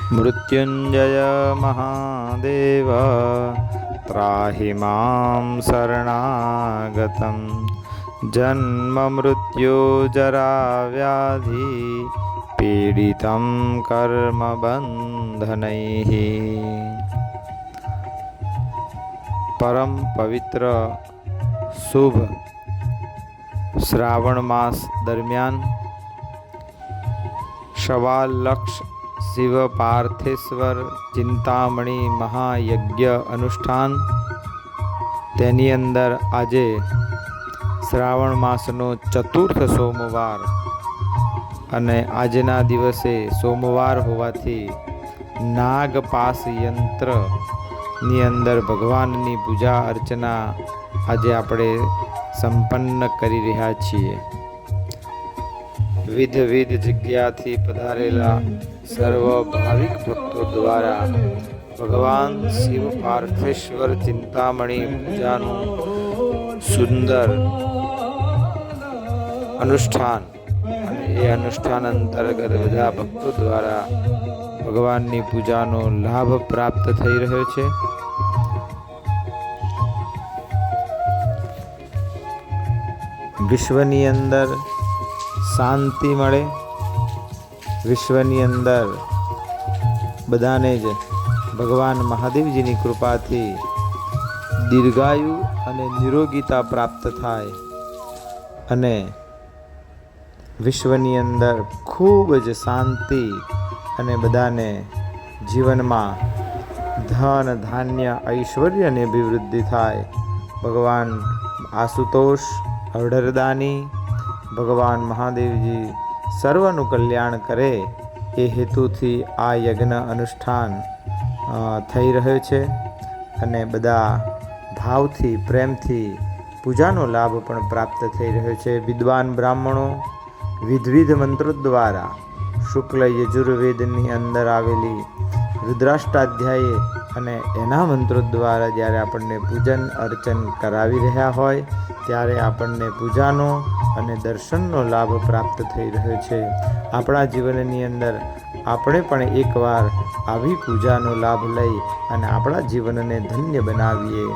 મૃત્યુંજય મહાદેવ ત્રાહિ માં શરણાગતમ જન્મ મૃત્યુ જરા વ્યાધિ પીડિતમ કર્મ બંધનૈઃ। પરમ પવિત્ર શુભ શ્રાવણ માસ દરમિયાન શવાલક્ષ શિવ પાર્થેશ્વર ચિંતામણી મહાયજ્ઞ અનુષ્ઠાન, તેની અંદર આજે શ્રાવણ માસનો ચતુર્થ સોમવાર અને આજના દિવસે સોમવાર હોવાથી નાગપાસ યંત્રની અંદર ભગવાનની પૂજા અર્ચના આજે આપણે સંપન્ન કરી રહ્યા છીએ। વિધ જગ્યાથી પધારેલા સર્વ ભાવિક ભક્તો દ્વારા ભગવાન શિવ પાર્થેશ્વર ચિંતામણી પૂજાનું સુંદર અનુષ્ઠાન અને એ અનુષ્ઠાન અંતર્ગત બધા ભક્તો દ્વારા ભગવાનની પૂજાનો લાભ પ્રાપ્ત થઈ રહ્યો છે। વિશ્વની અંદર શાંતિ મળે, વિશ્વની અંદર બધાને જ ભગવાન મહાદેવજીની કૃપાથી દીર્ઘાયુ અને નિરોગીતા પ્રાપ્ત થાય અને વિશ્વની અંદર ખૂબ જ શાંતિ અને બધાને જીવનમાં ધન ધાન્ય ઐશ્વર્ય અને અભિવૃદ્ધિ થાય। ભગવાન આશુતોષ અઢળદાની ભગવાન મહાદેવજી સર્વનું કલ્યાણ કરે એ હેતુથી આ યજ્ઞ અનુષ્ઠાન થઈ રહ્યો છે અને બધા ભાવથી પ્રેમથી પૂજાનો લાભ પણ પ્રાપ્ત થઈ રહ્યો છે। વિદ્વાન બ્રાહ્મણો વિવિધ મંત્રો દ્વારા શુક્લ યજુર્વેદની અંદર આવેલી રુદ્રાષ્ટાધ્યાયે અને એના મંત્રો દ્વારા જ્યારે આપણને પૂજન અર્ચન કરાવી રહ્યા હોય ત્યારે આપણને પૂજાનો અને દર્શનનો લાભ પ્રાપ્ત થઈ રહ્યો છે। આપણા જીવનની અંદર આપણે પણ એકવાર આવી પૂજાનો લાભ લઈ અને આપણા જીવનને ધન્ય બનાવીએ।